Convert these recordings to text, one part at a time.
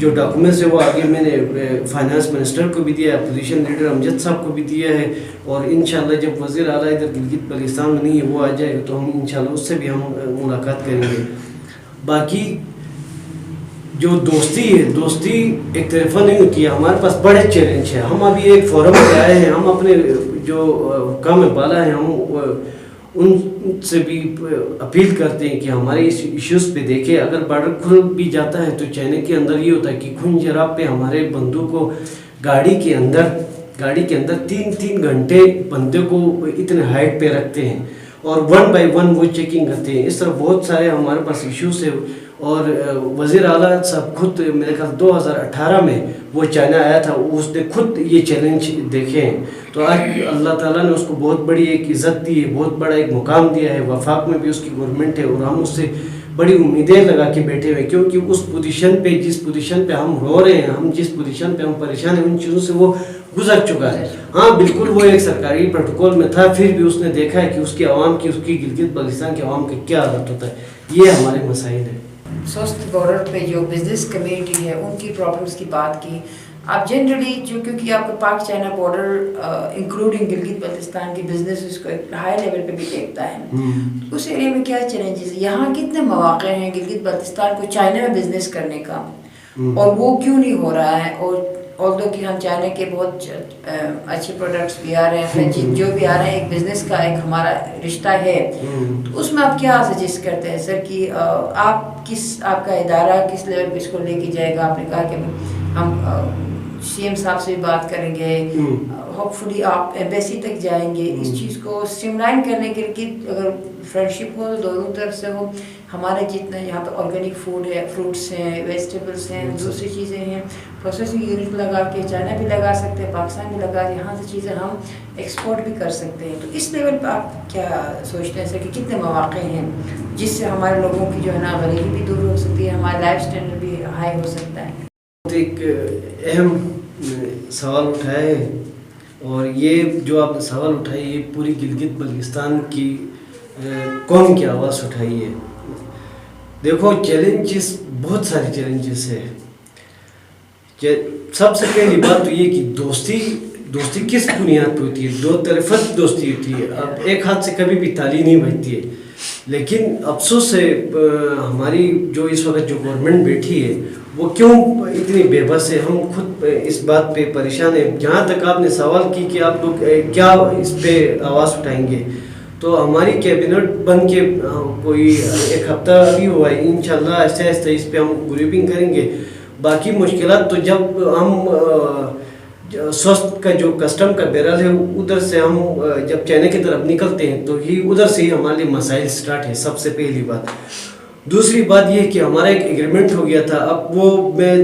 جو ڈاکومنٹس ہے وہ آگے میں نے فائنانس منسٹر کو بھی دیا ہے, اپوزیشن لیڈر امجد صاحب کو بھی دیا ہے, اور انشاءاللہ جب وزیر اعلیٰ ادھر گلگت بلتستان میں نہیں ہے وہ آ جائے گا تو ہم انشاءاللہ اس سے بھی ہم ملاقات کریں گے. باقی جو دوستی ہے, دوستی ایک طرفہ نہیں ہوتی ہے, ہمارے پاس بڑے چیلنج ہیں. ہم ابھی ایک فورم پہ آئے ہیں, ہم اپنے جو حکام بالا ہیں ہم ان سے بھی اپیل کرتے ہیں کہ ہمارے اس ایشوز پہ دیکھیں. اگر بارڈر کھل بھی جاتا ہے تو چائنا کے اندر یہ ہوتا ہے کہ کھن جراب پہ ہمارے بندوں کو گاڑی کے اندر 3 گھنٹے بندے کو اتنے ہائٹ پہ رکھتے ہیں اور 1 بائی 1 وہ چیکنگ کرتے ہیں. اس طرح بہت سارے ہمارے پاس ایشوز ہیں. اور وزیر اعلیٰ صاحب خود میرے خیال 2018 میں وہ چائنا آیا تھا, اس نے خود یہ چیلنج دیکھے ہیں. تو آج اللہ تعالیٰ نے اس کو بہت بڑی ایک عزت دی ہے, بہت بڑا ایک مقام دیا ہے. وفاق میں بھی اس کی گورنمنٹ ہے اور ہم اس سے بڑی امیدیں لگا کے بیٹھے ہوئے, کیونکہ اس پوزیشن پہ جس پوزیشن پہ ہم رو رہے ہیں, ہم جس پوزیشن پہ ہم پریشان ہیں, ان چیزوں سے وہ گزر چکا ہے. ہاں بالکل وہ ایک سرکاری پروٹوکول میں تھا, پھر بھی اس نے دیکھا ہے کہ اس کی عوام کی, اس کی گلگت بلتستان کے عوام کا کیا حالت ہوتا ہے. یہ ہمارے مسائل ہیں. سوست بارڈر پہ جو بزنس کمیونٹی ہے ان کی پرابلمس کی بات کی آپ جنرلی, جو کیونکہ آپ کو پاک China border including Gilgit Baltistan کی بزنس اس کو ایک ہائی لیول پہ بھی دیکھتا ہے, اس ایریا میں کیا چیلنجز ہیں, یہاں کتنے مواقع ہیں گلگت بلتستان کو چائنا میں بزنس کرنے کا, اور وہ کیوں نہیں ہو رہا ہے؟ اور although کہ ہم چائنا کے بہت اچھے پروڈکٹس بھی آ رہے ہیں, جو بھی آ رہے ہیں, ایک بزنس کا ایک ہمارا رشتہ ہے, تو اس میں آپ کیا سجیسٹ کرتے ہیں سر کہ آپ کا ادارہ کس لیول پہ اس کو لے کے جائے گا؟ آپ نے کہا کہ ہم سی ایم صاحب سے بھی بات کریں گے, ہوپ فلی آپ ایمبیسی تک جائیں گے. اس چیز کو اسٹریم لائن کرنے کے لیے اگر فرینڈشپ ہو دونوں طرف سے ہو, ہمارے جتنے یہاں پہ آرگینک فوڈ ہے, فروٹس ہیں, ویجیٹیبلس ہیں, دوسری چیزیں ہیں, پروسیسنگ یونٹ لگا کے چائنا بھی لگا سکتے ہیں, پاکستان بھی لگا, یہاں سے چیزیں ہم ایکسپورٹ بھی کر سکتے ہیں. تو اس لیول پہ آپ کیا سوچتے ہیں سر کہ کتنے مواقع ہیں جس سے ہمارے لوگوں کی جو ہے نا غریبی بھی دور ہو سکتی ہے, ہمارا لائف اسٹینڈرڈ بھی ہائی ہو سکتا ہے؟ ایک اہم سوال اٹھایا ہے, اور یہ جو آپ نے سوال اٹھائی یہ پوری گلگت بلتستان کی قوم کی آواز اٹھائی ہے. دیکھو چیلنجز, بہت سارے چیلنجز ہیں. سب سے پہلی بات تو یہ کہ دوستی کس بنیاد پہ ہوتی ہے؟ 2 طرفہ دوستی ہوتی ہے. اب ایک ہاتھ سے کبھی بھی تالی نہیں بجتی ہے. لیکن افسوس ہے ہماری جو اس وقت جو گورنمنٹ بیٹھی ہے وہ کیوں اتنی بے بس ہے. ہم خود اس بات پہ پریشان ہیں. جہاں تک آپ نے سوال کی کہ آپ لوگ کیا اس پہ آواز اٹھائیں گے, تو ہماری کیبنٹ بن کے کوئی 1 ہفتہ ابھی ہوا ہے. انشاءاللہ آہستہ آہستہ اس پہ ہم گریپنگ کریں گے. باقی مشکلات تو جب ہم سوست کا جو کسٹم کا بیرل ہے ادھر سے ہم جب چائنا کی طرف نکلتے ہیں تو ہی ادھر سے ہی ہمارے لیے مسائل سٹارٹ ہے. سب سے پہلی بات. دوسری بات یہ کہ ہمارا ایک ایگریمنٹ ہو گیا تھا, اب وہ میں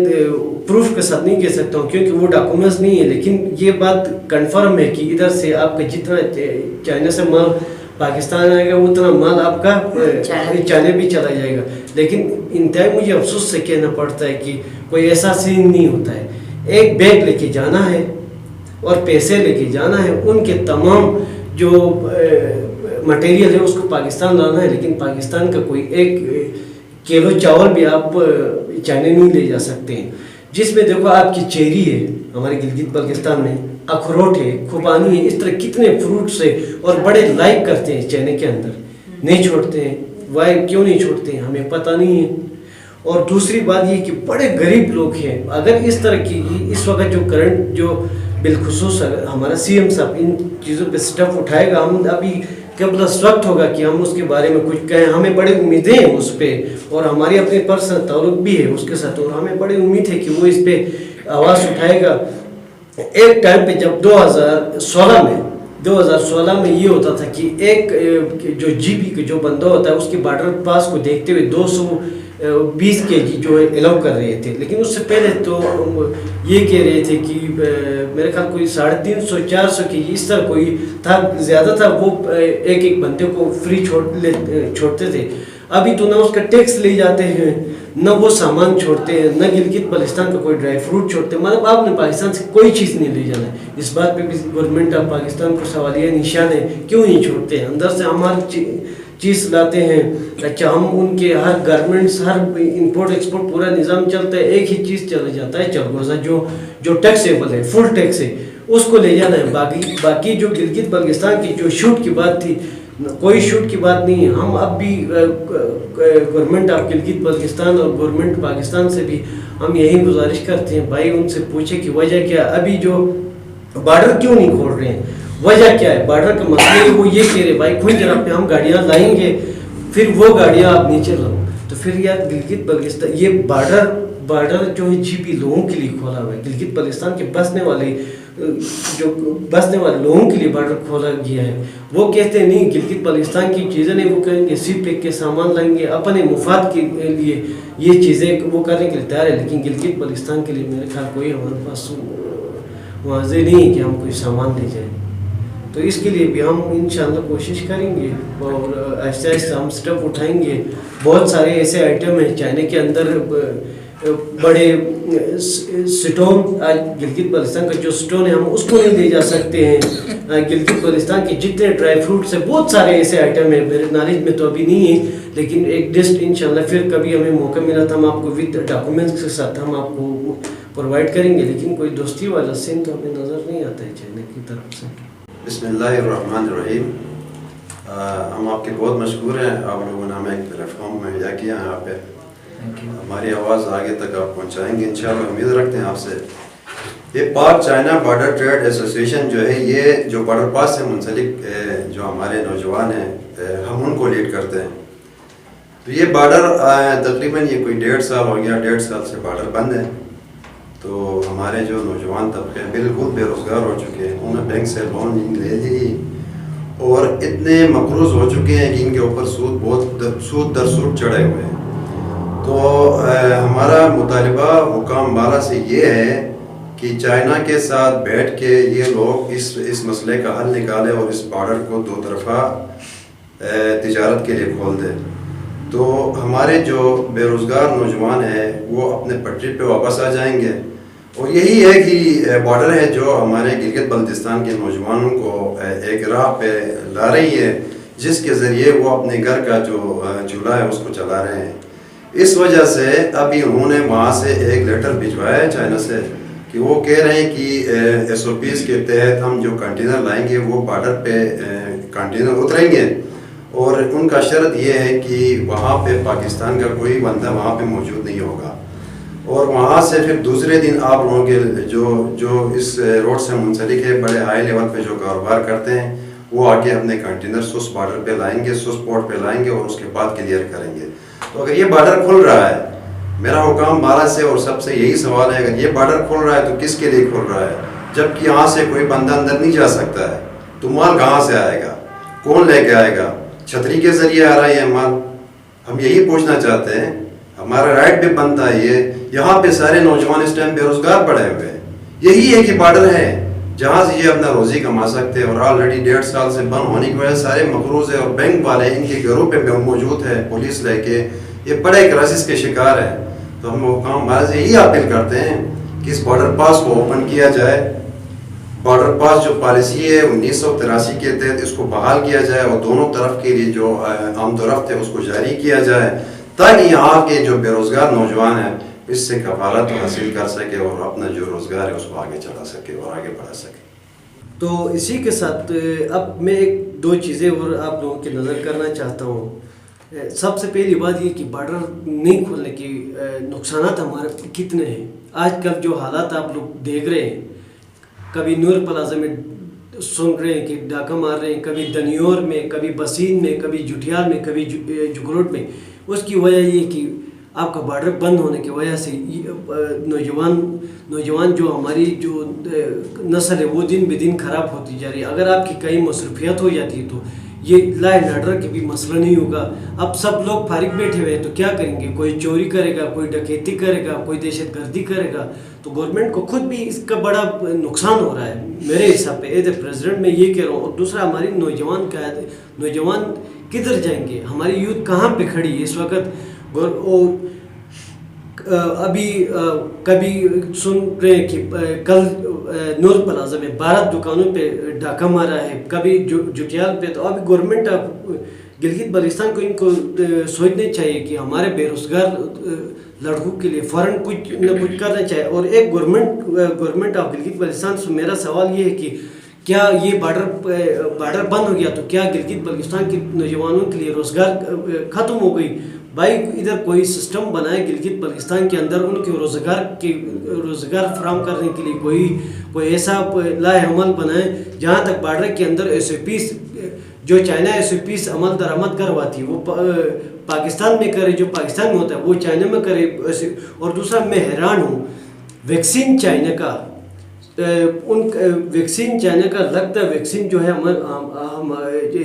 پروف کے ساتھ نہیں کہہ سکتا ہوں کیونکہ وہ ڈاکومنٹس نہیں ہے, لیکن یہ بات کنفرم ہے کہ ادھر سے آپ کا جتنا چائنا سے مال پاکستان آئے گا اتنا مال آپ کا چائنا بھی چلا جائے گا. لیکن انتہائی مجھے افسوس سے کہنا پڑتا ہے کہ کوئی ایسا سین نہیں ہوتا ہے. ایک بیگ لے کے جانا ہے اور پیسے لے کے جانا ہے, ان کے تمام جو مٹیریل ہے اس کو پاکستان لانا ہے, لیکن پاکستان کا کوئی 1 کلو چاول بھی آپ چائنا نہیں لے جا سکتے ہیں. جس میں دیکھو آپ کی چیری ہے ہمارے گلگت بلتستان میں, اخروٹ ہے, خوبانی ہے, اس طرح کتنے فروٹس ہے اور بڑے لائک کرتے ہیں چائنا کے اندر, نہیں چھوڑتے ہیں. وائی کیوں نہیں چھوڑتے ہیں ہمیں پتہ نہیں ہے. اور دوسری بات یہ کہ بڑے غریب لوگ ہیں. اگر اس طرح کی اس وقت جو کرنٹ جو بالخصوص ہمارا سی ایم صاحب ان چیزوں پہ سٹیپ اٹھائے گا, ہم ابھی قبل وقت ہوگا کہ ہم اس کے بارے میں کچھ کہیں. ہمیں بڑی امیدیں ہیں اس پہ, اور ہماری اپنے پرسنل تعلق بھی ہے اس کے ساتھ, اور ہمیں بڑی امید ہے کہ وہ اس پہ آواز اٹھائے گا. ایک ٹائم پہ جب 2016 میں یہ ہوتا تھا کہ ایک جو جی بی کا جو بندہ ہوتا ہے اس کے بارڈر پاس کو دیکھتے ہوئے 220 kg جو ہے الاؤ کر رہے تھے. لیکن اس سے پہلے تو یہ کہہ رہے تھے کہ میرے خیال کوئی 350-400 kg اس طرح کوئی تھا, زیادہ تھا, وہ ایک بندے کو فری چھوڑتے تھے. ابھی تو نہ اس کا ٹیکس لے جاتے ہیں, نہ وہ سامان چھوڑتے ہیں, نہ گلگت بلتستان کا کوئی ڈرائی فروٹ چھوڑتے ہیں. مطلب آپ نے پاکستان سے کوئی چیز نہیں لے جانا ہے. اس بات پہ بھی گورنمنٹ آف پاکستان کو سوالیہ نشان ہے, کیوں نہیں چھوڑتے ہیں؟ اندر سے ہماری چیز لاتے ہیں. اچھا, ہم ان کے ہر گارمنٹس, ہر امپورٹ ایکسپورٹ پورا نظام چلتا ہے, ایک ہی چیز چلا جاتا ہے چلگوزہ جو ٹیکسیبل ہے, فل ٹیکس ہے, اس کو لے جانا ہے. باقی جو گلگت بلتستان کی جو شوٹ کی بات تھی, کوئی شوٹ کی بات نہیں ہے. ہم اب بھی گورنمنٹ آف گلگت بلتستان اور گورنمنٹ پاکستان سے بھی ہم یہی گزارش کرتے ہیں, بھائی ان سے پوچھے کہ وجہ کیا, ابھی جو بارڈر کیوں نہیں کھول رہے ہیں, وجہ کیا ہے؟ بارڈر کا مسئلہ ہے, وہ یہ کہہ رہے بھائی کھل جرا پہ ہم گاڑیاں لائیں گے, پھر وہ گاڑیاں آپ نیچے لاؤ. تو پھر یار گلگت بلتستان یہ بارڈر جو ہے جی پی لوگوں کے لیے کھولا ہوا ہے. گلگت بلتستان کے بسنے والے لوگوں کے لیے بارڈر کھولا گیا ہے. وہ کہتے ہیں نہیں گلگت بلتستان کی چیزیں نہیں, وہ کہیں گے سی پیک کے سامان لائیں گے اپنے مفاد کے لیے, یہ چیزیں وہ کرنے کے لیے تیار ہے. لیکن گلگت بلتستان کے لیے میرے خیال کوئی ہمارے پاس واضح نہیں ہے کہ ہم کوئی سامان لے جائیں. تو اس کے لیے بھی ہم انشاءاللہ کوشش کریں گے اور آہستہ آہستہ ہم سٹیپ اٹھائیں گے. بہت سارے ایسے آئٹم ہیں چائنا کے اندر, بڑے سٹون, گلگت بلتستان کا جو سٹون ہے ہم اس کو نہیں لے جا سکتے ہیں. گلگت بلتستان کے جتنے ڈرائی فروٹس ہیں بہت سارے ایسے آئٹم ہیں, میرے نالج میں تو ابھی نہیں ہے, لیکن ایک لسٹ انشاءاللہ پھر کبھی ہمیں موقع ملا تھا ہم آپ کو ود ڈاکومنٹس کے ساتھ ہم آپ کو پرووائڈ کریں گے. لیکن کوئی دوستی والا سین تو ہمیں نظر نہیں آتا ہے چائنا کی طرف سے. بسم اللہ الرحمن الرحیم. ہم آپ کے بہت مشکور ہیں, آپ لوگوں نے ہمیں ایک پلیٹ فارم مہیا کیا ہے. یہاں پہ ہماری آواز آگے تک آپ پہنچائیں گے انشاءاللہ, امید رکھتے ہیں آپ سے. یہ پاک چائنا بارڈر ٹریڈ ایسوسیشن جو ہے, یہ جو بارڈر پاس سے منسلک جو ہمارے نوجوان ہیں ہم ان کو لیڈ کرتے ہیں. تو یہ بارڈر تقریباً یہ کوئی 1.5 سال ہو گیا, 1.5 سال سے بارڈر بند ہے. تو ہمارے جو نوجوان طبقے بالکل بے روزگار ہو چکے ہیں, انہوں نے بینک سے لون لے لی اور اتنے مقروض ہو چکے ہیں کہ ان کے اوپر سود در سود چڑھے ہوئے ہیں. تو ہمارا مطالبہ حکام بالا سے یہ ہے کہ چائنا کے ساتھ بیٹھ کے یہ لوگ اس مسئلے کا حل نکالے اور اس بارڈر کو 2 طرفہ تجارت کے لیے کھول دے. تو ہمارے جو بے روزگار نوجوان ہیں وہ اپنے پٹری پہ واپس آ جائیں گے. اور یہی ہے کہ بارڈر ہے جو ہمارے گلگت بلتستان کے نوجوانوں کو ایک راہ پہ لا رہی ہے, جس کے ذریعے وہ اپنے گھر کا جو چولہا ہے اس کو چلا رہے ہیں. اس وجہ سے ابھی انہوں نے وہاں سے ایک لیٹر بھجوایا ہے چائنا سے کہ وہ کہہ رہے ہیں کہ SOPs کے تحت ہم جو کنٹینر لائیں گے وہ بارڈر پہ کنٹینر اتریں گے, اور ان کا شرط یہ ہے کہ وہاں پہ پاکستان کا کوئی بندہ وہاں پہ موجود نہیں ہوگا. اور وہاں سے پھر دوسرے دن آپ لوگوں کے جو اس روڈ سے منسلک ہے, بڑے ہائی لیول پہ جو کاروبار کرتے ہیں, وہ آگے اپنے کنٹینر سوس بارڈر پہ لائیں گے, سوس پورٹ پہ لائیں گے اور اس کے بعد کلیئر کریں گے. تو اگر یہ بارڈر کھل رہا ہے, میرا حکام بالا سے اور سب سے یہی سوال ہے, اگر یہ بارڈر کھل رہا ہے تو کس کے لیے کھل رہا ہے؟ جبکہ یہاں سے کوئی بندہ اندر نہیں جا سکتا ہے, تو مال کہاں سے آئے گا, کون لے کے آئے گا؟ چھتری کے ذریعے آ رہا ہے یہ مال. ہم یہی پوچھنا چاہتے ہیں, ہمارا رائٹ بھی بنتا ہے یہ. یہاں پہ سارے نوجوان اس ٹائم بے روزگار پڑے ہوئے ہیں. یہی ہے کہ بارڈر ہے جہاں سے یہ اپنا روزی کما سکتے ہیں, اور آلریڈی 1.5 سال سے بند ہونے کی وجہ سے سارے مقروض ہیں, اور بینک والے ان کے گھروں پہ موجود ہے, پولیس لے کے, یہ بڑے کرائسس کے شکار ہیں. تو ہم حکام بالا سے یہی اپیل کرتے ہیں کہ اس بارڈر پاس کو اوپن کیا جائے. بارڈر پاس جو پالیسی ہے 1983 کے تحت اس کو بحال کیا جائے, اور دونوں طرف کے لیے جو آمد و رفت ہے اس کو جاری کیا جائے, تاکہ یہاں کے جو بے روزگار نوجوان ہیں اس سے کفالت حاصل کر سکے اور اپنا جو روزگار ہے اس کو آگے چلا سکے اور آگے بڑھا سکے. تو اسی کے ساتھ اب میں 1-2 چیزیں اور آپ لوگوں کی نظر کرنا چاہتا ہوں. سب سے پہلی بات یہ کہ بارڈر نہیں کھولنے کی نقصانات ہمارے کتنے ہیں. آج کل جو حالات آپ لوگ دیکھ رہے ہیں, کبھی نور پلازا میں سن رہے ہیں کہ ڈاکہ مار رہے ہیں, کبھی دنیور میں, کبھی بسین میں, کبھی جٹیال میں, کبھی جگروٹ میں. اس کی وجہ یہ کہ آپ کا بارڈر بند ہونے کی وجہ سے نوجوان جو ہماری جو نسل ہے وہ دن بہ دن خراب ہوتی جا رہی ہے. اگر آپ کی کئی مصروفیات ہو جاتی ہے تو یہ لا اینڈ آرڈر کے بھی مسئلہ نہیں ہوگا. اب سب لوگ فارغ بیٹھے ہوئے ہیں تو کیا کریں گے؟ کوئی چوری کرے گا, کوئی ڈکیتی کرے گا, کوئی دہشت گردی کرے گا. تو گورنمنٹ کو خود بھی اس کا بڑا نقصان ہو رہا ہے میرے حساب پہ. ایز اے پریزیڈنٹ میں یہ کہہ رہا ہوں. اور دوسرا, ہماری نوجوان کدھر جائیں گے؟ ہماری یوتھ کہاں پہ کھڑی ہے اس وقت؟ ابھی کبھی سن رہے ہیں کہ کل نور پلازا میں 12 دکانوں پہ ڈاکہ مارا ہے, کبھی جٹیال پہ. تو ابھی گورنمنٹ آف گلگت بلتستان کو ان کو سوچنا چاہیے کہ ہمارے بے روزگار لڑکوں کے لیے فوراً کچھ نہ کچھ کرنا چاہیے. اور ایک گورنمنٹ آف گلگت بلتستان سے میرا سوال یہ ہے کہ کیا یہ بارڈر بند ہو گیا تو کیا گلگت بلتستان کے نوجوانوں کے لیے روزگار ختم ہو گئی؟ بھائی ادھر کوئی سسٹم بنائے گلگت بلتستان کے اندر ان کے روزگار فراہم کرنے کے لیے کوئی ایسا لائحہ عمل بنائے جہاں تک بارڈر کے اندر ایس او پیز جو چائنا ایس او پیز عمل درآمد کرواتی وہ پاکستان میں کرے, جو پاکستان میں ہوتا ہے وہ چائنا میں کرے. اور دوسرا میں حیران ہوں ویکسین چائنا کا چائنا کا لگتا ہے, ویکسین جو ہے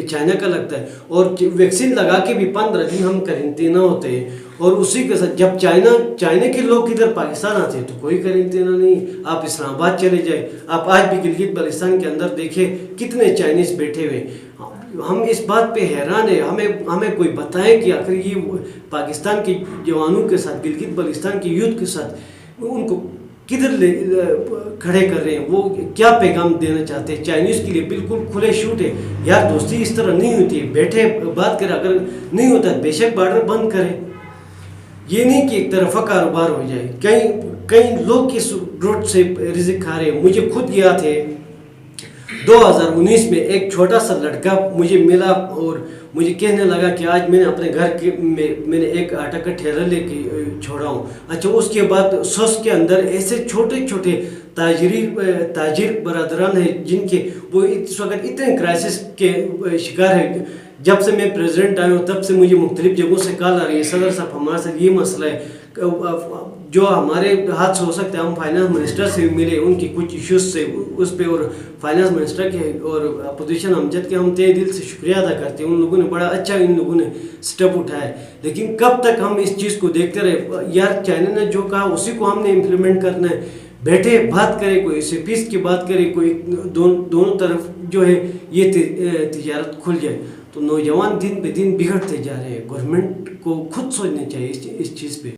چائنا کا لگتا ہے اور ویکسین لگا کے بھی 15 دن ہم کرنٹینہ ہوتے ہیں. اور اسی کے ساتھ جب چائنا کے لوگ ادھر پاکستان آتے ہیں تو کوئی کرنٹینہ نہیں. آپ اسلام آباد چلے جائیں, آپ آج بھی گلگت بلتستان کے اندر دیکھیں کتنے چائنیز بیٹھے ہوئے. ہم اس بات پہ حیران ہیں, ہمیں کوئی بتائے کہ آخر یہ پاکستان کے جوانوں کے ساتھ, گلگت بلتستان کے یوتھ کے ساتھ ان کو کدھر کھڑے کر رہے ہیں, وہ کیا پیغام دینا چاہتے ہیں؟ چائنیز کے لیے بالکل کھلے شوٹ ہے یار, دوستی اس طرح نہیں ہوتی ہے, بیٹھے بات کریں, اگر نہیں ہوتا ہے بے شک بارڈر بند کریں. یہ نہیں کہ ایک طرفہ کاروبار ہو جائے. کئی لوگ اس روٹ سے رزق کھا رہے ہیں. مجھے خود یاد ہے 2019 میں ایک چھوٹا سا لڑکا مجھے ملا اور مجھے کہنے لگا کہ آج میں نے اپنے گھر کے میں نے ایک آٹا کا ٹھیلا لے کے چھوڑا ہوں. اچھا اس کے بعد سوس کے اندر ایسے چھوٹے چھوٹے تاجر برادران ہیں جن کے وہ اس وقت اتنے کرائسس کے شکار ہیں. جب سے میں پریزیڈنٹ آیا ہوں تب سے مجھے مختلف جگہوں سے کال آ رہی ہے, صدر صاحب ہمارے ساتھ یہ مسئلہ ہے, جو ہمارے ہاتھ سے ہو سکتا ہے ہم فائنانس منسٹر سے ملے ان کی کچھ ایشوز سے اس پہ, اور فائنانس منسٹر کے اور اپوزیشن امجد کے ہم تہ دل سے شکریہ ادا کرتے ہیں. ان لوگوں نے بڑا اچھا ان لوگوں نے سٹیپ اٹھایا. لیکن کب تک ہم اس چیز کو دیکھتے رہے؟ یار چائنا نے جو کہا اسی کو ہم نے امپلیمنٹ کرنا ہے. بیٹھے بات کرے, کوئی ایس پیس کی بات کرے, کوئی دونوں طرف جو ہے یہ تجارت کھل جائے. تو نوجوان دن بہ دن بگڑتے جا رہے ہیں. گورنمنٹ کو خود سوچنا چاہیے اس چیز پہ.